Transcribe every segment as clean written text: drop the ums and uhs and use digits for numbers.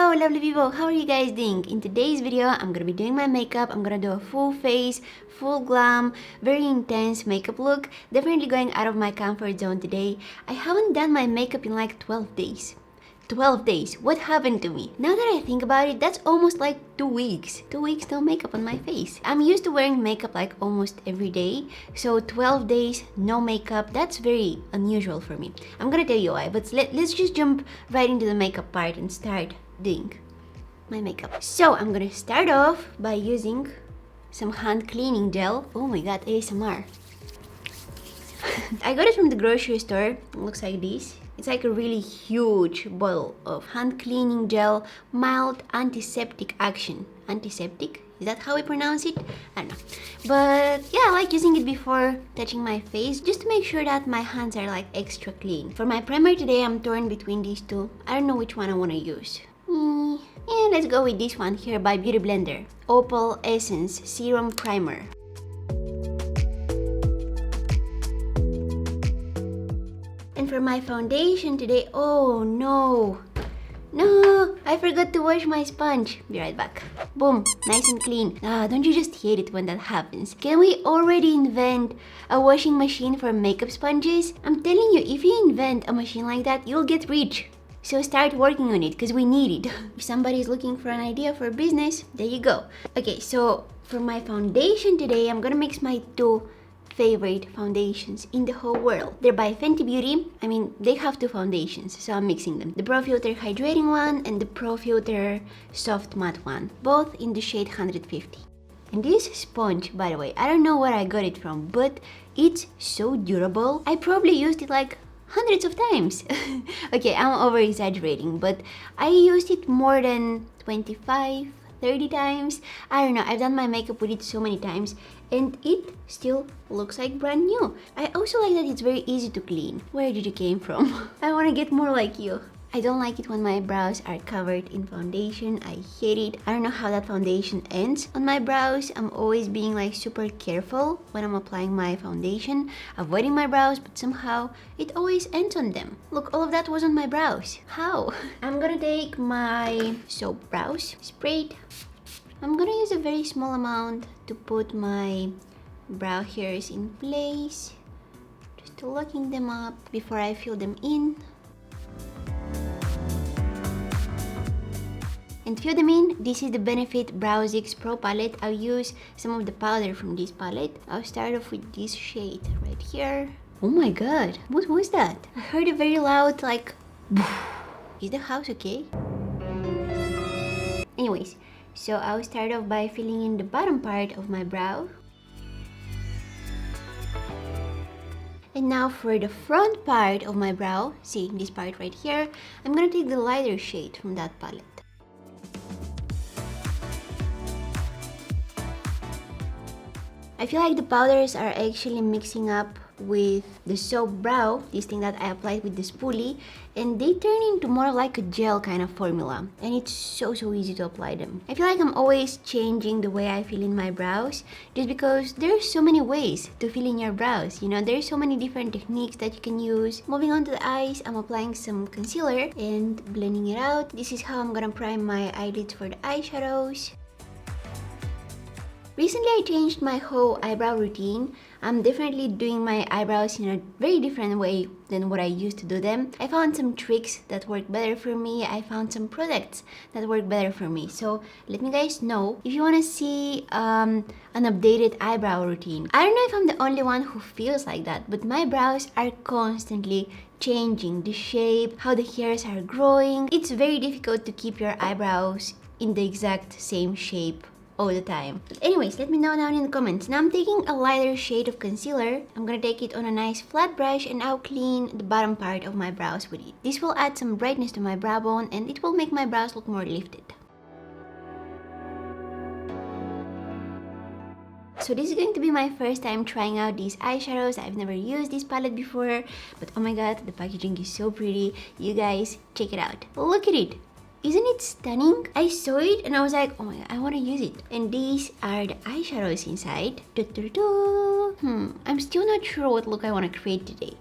Hello lovely people, how are you guys doing? In today's video, I'm gonna be doing my makeup. I'm gonna do a full face, full glam, very intense makeup look. Definitely going out of my comfort zone today. I haven't done my makeup in like 12 days. 12 days. What happened to me? Now that I think about it, that's almost like 2 weeks. 2 weeks no makeup on my face. I'm used to wearing makeup like almost every day. So 12 days no makeup, that's very unusual for me. I'm gonna tell you why, but let's just jump right into the makeup part and start doing my makeup. So I'm gonna start off by using some hand cleaning gel. Oh my god, ASMR. I got it from the grocery store. It looks like this. It's like a really huge bottle of hand cleaning gel, mild antiseptic action. Antiseptic? Is that how we pronounce it? I don't know. But yeah, I like using it before touching my face just to make sure that my hands are like extra clean. For my primer today, I'm torn between these two. I don't know which one I want to use. Yeah, let's go with this one here by Beauty Blender. Opal Essence Serum Primer. And for my foundation today, oh no, I forgot to wash my sponge. Be right back. Boom, nice and clean. Don't you just hate it when that happens? Can we already invent a washing machine for makeup sponges? I'm telling you, if you invent a machine like that, you'll get rich. So start working on it, because we need it. If somebody's looking for an idea for a business, there you go. Okay, so for my foundation today, I'm gonna mix my two favorite foundations in the whole world. They're by Fenty Beauty. I mean, they have two foundations, so I'm mixing them. The Pro Filter Hydrating one and the Pro Filter Soft Matte one, both in the shade 150. And this sponge, by the way, I don't know where I got it from, but it's so durable. I probably used it like hundreds of times. Okay, I'm over exaggerating, but I used it more than 25, 30 times. I don't know, I've done my makeup with it so many times and it still looks like brand new. I also like that it's very easy to clean. Where did you came from? I want to get more like you. I don't like it when my brows are covered in foundation. I hate it. I don't know how that foundation ends on my brows. I'm always being like super careful when I'm applying my foundation, avoiding my brows, but somehow it always ends on them. Look, all of that was on my brows. How? I'm gonna take my soap brows, spray it. I'm gonna use a very small amount to put my brow hairs in place, just locking them up before I fill them in. And to fill them in, this is the Benefit Browsix Pro palette. I'll use some of the powder from this palette. I'll start off with this shade right here. Oh my god, what was that? I heard a very loud like Is the house okay? Anyways, so I'll start off by filling in the bottom part of my brow. And now for the front part of my brow, see this part right here, I'm gonna take the lighter shade from that palette. I feel like the powders are actually mixing up with the soap brow, this thing that I applied with the spoolie, and they turn into more like a gel kind of formula, and it's so easy to apply them. I feel like I'm always changing the way I fill in my brows just because there's so many ways to fill in your brows, you know, there's so many different techniques that you can use. Moving on to the eyes, I'm applying some concealer and blending it out. This is how I'm gonna prime my eyelids for the eyeshadows. Recently, I changed my whole eyebrow routine. I'm definitely doing my eyebrows in a very different way than what I used to do them. I found some tricks that work better for me. I found some products that work better for me. So let me guys know if you want to see an updated eyebrow routine. I don't know if I'm the only one who feels like that, but my brows are constantly changing the shape, how the hairs are growing. It's very difficult to keep your eyebrows in the exact same shape all the time. But anyways, let me know down in the comments. Now I'm taking a lighter shade of concealer. I'm gonna take it on a nice flat brush and I'll clean the bottom part of my brows with it. This will add some brightness to my brow bone and it will make my brows look more lifted. So this is going to be my first time trying out these eyeshadows. I've never used this palette before, but oh my god, the packaging is so pretty. You guys, check it out. Look at it. Isn't it stunning? I saw it and I was like, oh my god, I want to use it. And these are the eyeshadows inside. I'm still not sure what look I want to create today.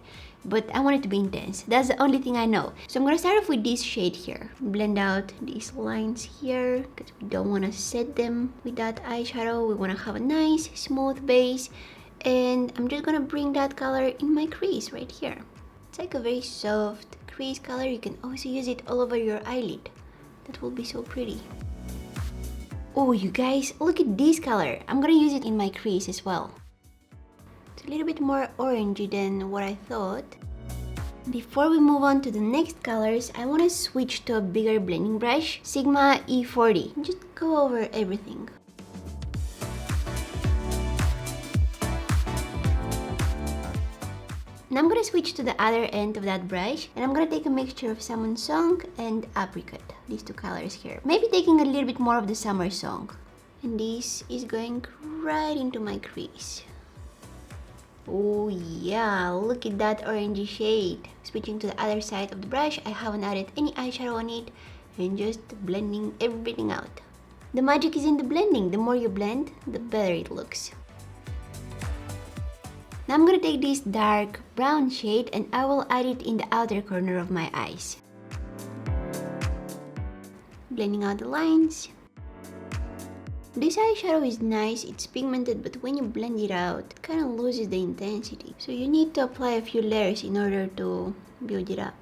but I want it to be intense. That's the only thing I know. So I'm gonna start off with this shade here. Blend out these lines here because we don't want to set them with that eyeshadow. We want to have a nice smooth base, and I'm just gonna bring that color in my crease right here. It's like a very soft crease color. You can also use it all over your eyelid. That will be so pretty. Oh, you guys, look at this color. I'm gonna use it in my crease as well. It's a little bit more orangey than what I thought. Before we move on to the next colors, I want to switch to a bigger blending brush, Sigma E40. Just go over everything. Now I'm gonna switch to the other end of that brush, and I'm gonna take a mixture of Salmon Song and Apricot, these two colors here. Maybe taking a little bit more of the Summer Song. And this is going right into my crease. Oh yeah, look at that orangey shade. Switching to the other side of the brush, I haven't added any eyeshadow on it, and just blending everything out. The magic is in the blending. The more you blend, the better it looks. Now I'm gonna take this dark brown shade and I will add it in the outer corner of my eyes. Blending out the lines. This eyeshadow is nice, it's pigmented, but when you blend it out, it kind of loses the intensity. So you need to apply a few layers in order to build it up.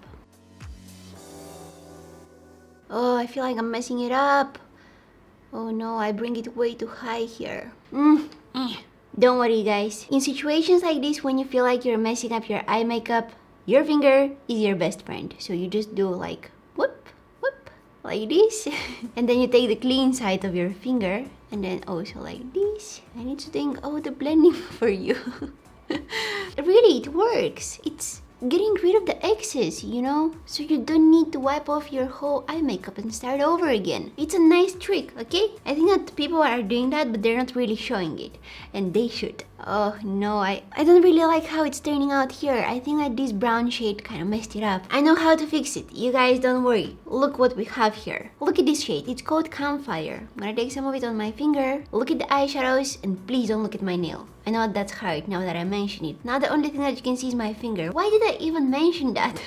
Oh, I feel like I'm messing it up. Oh no, I bring it way too high here. Don't worry guys, in situations like this when you feel like you're messing up your eye makeup, your finger is your best friend. So you just do like whoop, whoop, like this. And then you take the clean side of your finger and then also like this. And it's doing all the blending for you. Really, it works. It's getting rid of the excess, you know? So you don't need to wipe off your whole eye makeup and start over again. It's a nice trick, okay? I think that people are doing that, but they're not really showing it. And they should. Oh no, I don't really like how it's turning out here. I think that this brown shade kind of messed it up. I know how to fix it. You guys don't worry. Look what we have here. Look at this shade. It's called Campfire. I'm gonna take some of it on my finger. Look at the eyeshadows and please don't look at my nail. I know that's hard now that I mention it. Now the only thing that you can see is my finger. Why did I even mention that?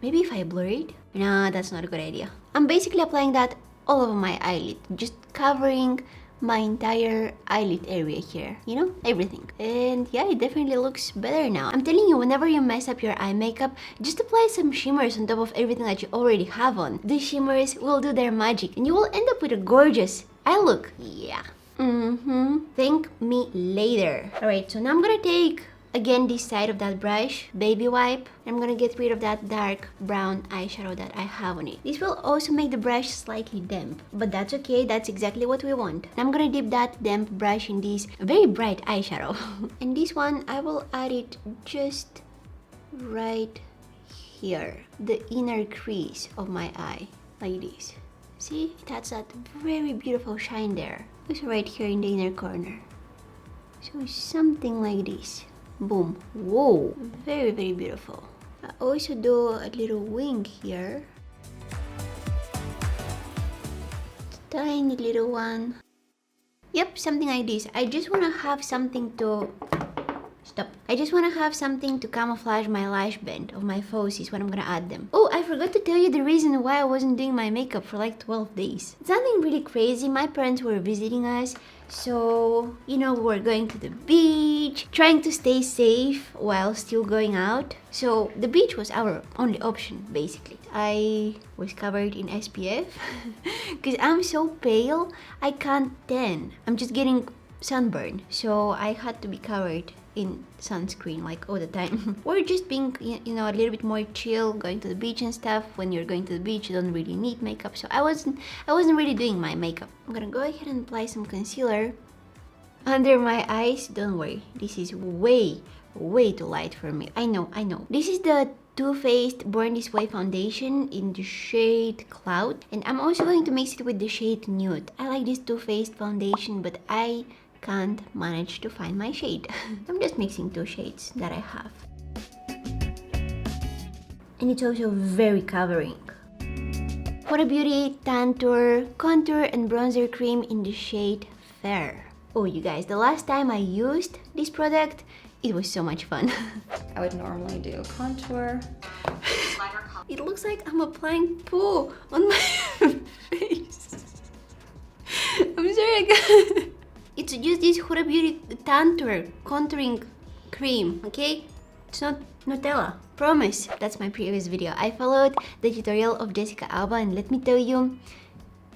Maybe if I blur it? Nah, that's not a good idea. I'm basically applying that all over my eyelid. Just covering my entire eyelid area here, you know, everything. And yeah, it definitely looks better now. I'm telling you, whenever you mess up your eye makeup, just apply some shimmers on top of everything that you already have on. These shimmers will do their magic and you will end up with a gorgeous eye look. Yeah. Thank me later. Alright, so now I'm gonna take again this side of that brush, baby wipe. I'm gonna get rid of that dark brown eyeshadow that I have on it. This will also make the brush slightly damp, but that's okay, that's exactly what we want. I'm gonna dip that damp brush in this very bright eyeshadow. And this one, I will add it just right here, the inner crease of my eye, like this. See, it has that very beautiful shine there. Also right here in the inner corner. So something like this. Boom. Whoa, very, very beautiful. I also do a little wing here. Tiny little one. Yep, something like this. I just want to have something to... Stop. I just want to have something to camouflage my lash band of my falsies when I'm gonna add them. Oh, I forgot to tell you the reason why I wasn't doing my makeup for like 12 days. It's nothing really crazy. My parents were visiting us, so, you know, we were going to the beach, trying to stay safe while still going out. So the beach was our only option, basically. I was covered in SPF because I'm so pale, I can't tan. I'm just getting sunburn, so I had to be covered in sunscreen like all the time. Or just being, you know, a little bit more chill, going to the beach and stuff. When you're going to the beach, you don't really need makeup, so I wasn't really doing my makeup. I'm gonna go ahead and apply some concealer under my eyes. Don't worry, this is way too light for me. I know. This is the Too Faced Born This Way foundation in the shade Cloud, and I'm also going to mix it with the shade Nude. I like this Too Faced foundation, but I can't manage to find my shade. I'm just mixing two shades that I have. And it's also very covering. What a beauty! Tantour contour and bronzer cream in the shade Fair. Oh, you guys, the last time I used this product, It was so much fun. I would normally do contour. It looks like I'm applying poo on my face. I'm sorry, guys. It's just this Huda Beauty contouring cream, okay? It's not Nutella. Promise. That's my previous video. I followed the tutorial of Jessica Alba, and let me tell you,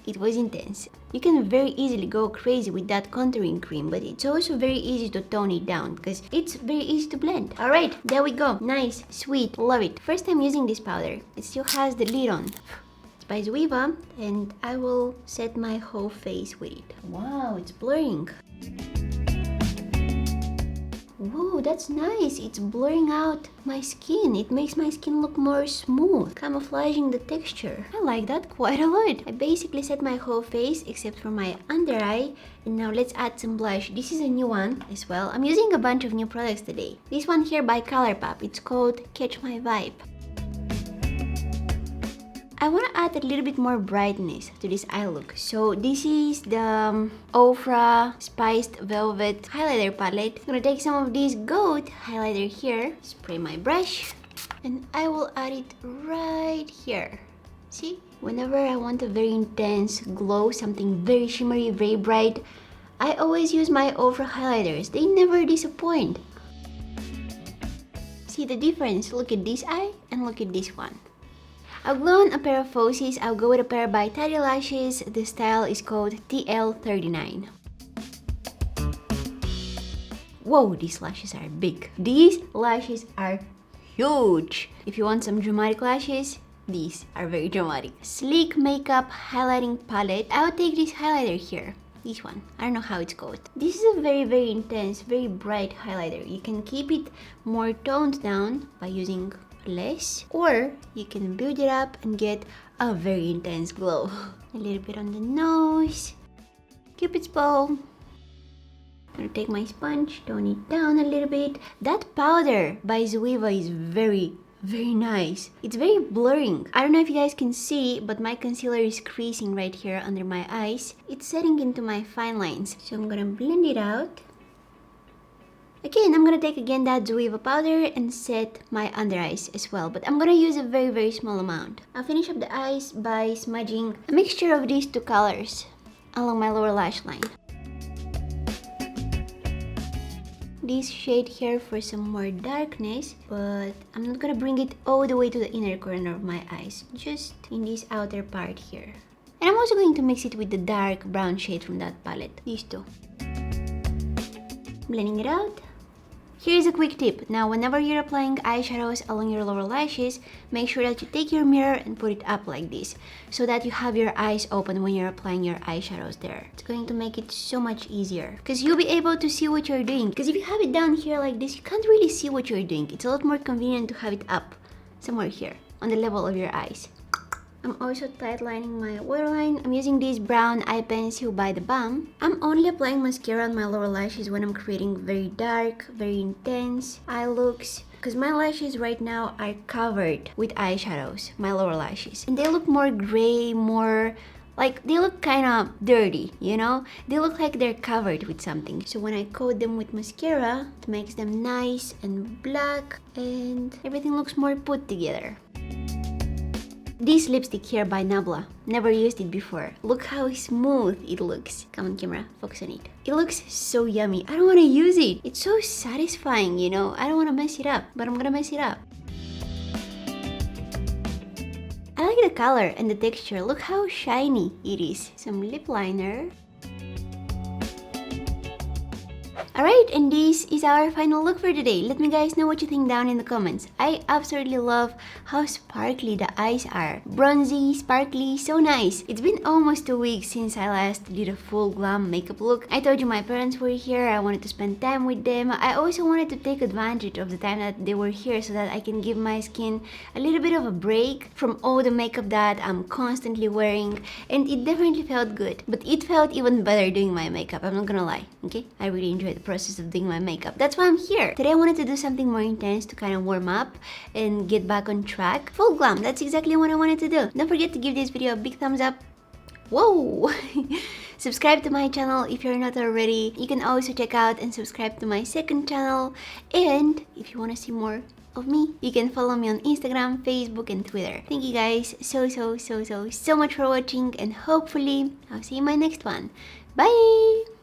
it was intense. You can very easily go crazy with that contouring cream, but it's also very easy to tone it down because it's very easy to blend. Alright, there we go. Nice, sweet, love it. First time using this powder. It still has the lid on. It's by Zoeva, and I will set my whole face with it. Wow, it's blurring. Whoa, that's nice. It's blurring out my skin. It makes my skin look more smooth, camouflaging the texture. I like that quite a lot. I basically set my whole face except for my under eye. And now let's add some blush. This is a new one as well. I'm using a bunch of new products today. This one here by ColourPop. It's called Catch My Vibe. I want to add a little bit more brightness to this eye look. So this is the Ofra Spiced Velvet Highlighter Palette. I'm going to take some of this gold highlighter here, spray my brush, and I will add it right here. See? Whenever I want a very intense glow, something very shimmery, very bright, I always use my Ofra highlighters. They never disappoint. See the difference? Look at this eye and look at this one. I'll glue on a pair of falsies. I'll go with a pair by Teddy Lashes. The style is called TL39. Whoa, these lashes are big. These lashes are huge. If you want some dramatic lashes, these are very dramatic. Sleek Makeup Highlighting Palette. I'll take this highlighter here. This one. I don't know how it's called. This is a very, very intense, very bright highlighter. You can keep it more toned down by using less, or you can build it up and get a very intense glow. A little bit on the nose, Cupid's bow. I'm gonna take my sponge, tone it down a little bit. That powder by Zoeva is very, very nice. It's very blurring. I don't know if you guys can see, but my concealer is creasing right here under my eyes. It's setting into my fine lines, so I'm gonna blend it out. Again, I'm gonna take again that Zoeva powder and set my under eyes as well, but I'm gonna use a very, very small amount. I'll finish up the eyes by smudging a mixture of these two colors along my lower lash line. This shade here for some more darkness, but I'm not gonna bring it all the way to the inner corner of my eyes, just in this outer part here. And I'm also going to mix it with the dark brown shade from that palette, these two. Blending it out. Here's a quick tip. Now, whenever you're applying eyeshadows along your lower lashes, make sure that you take your mirror and put it up like this, so that you have your eyes open when you're applying your eyeshadows there. It's going to make it so much easier, because you'll be able to see what you're doing. Because if you have it down here like this, you can't really see what you're doing. It's a lot more convenient to have it up, somewhere here, on the level of your eyes. I'm also tight lining my waterline. I'm using this brown eye pencil by the Balm. I'm only applying mascara on my lower lashes when I'm creating very dark, very intense eye looks, because my lashes right now are covered with eyeshadows, my lower lashes. And they look more gray, more like they look kind of dirty, you know? They look like they're covered with something. So when I coat them with mascara, it makes them nice and black and everything looks more put together. This lipstick here by Nabla. Never used it before. Look how smooth it looks. Come on camera, focus on it. It looks so yummy. I don't want to use it. It's so satisfying, you know? I don't want to mess it up, but I'm gonna mess it up. I like the color and the texture. Look how shiny it is. Some lip liner. Alright, and this is our final look for today. Let me guys know what you think down in the comments. I absolutely love how sparkly the eyes are. Bronzy, sparkly, so nice. It's been almost 2 weeks since I last did a full glam makeup look. I told you my parents were here, I wanted to spend time with them. I also wanted to take advantage of the time that they were here so that I can give my skin a little bit of a break from all the makeup that I'm constantly wearing. And it definitely felt good. But it felt even better doing my makeup, I'm not gonna lie, okay? I really enjoyed the process of doing my makeup. That's why I'm here. Today I wanted to do something more intense to kind of warm up and get back on track. Full glam, that's exactly what I wanted to do. Don't forget to give this video a big thumbs up. Whoa! Subscribe to my channel if you're not already. You can also check out and subscribe to my second channel. And if you want to see more of me, you can follow me on Instagram, Facebook, and Twitter. Thank you guys so much for watching, and hopefully I'll see you in my next one. Bye!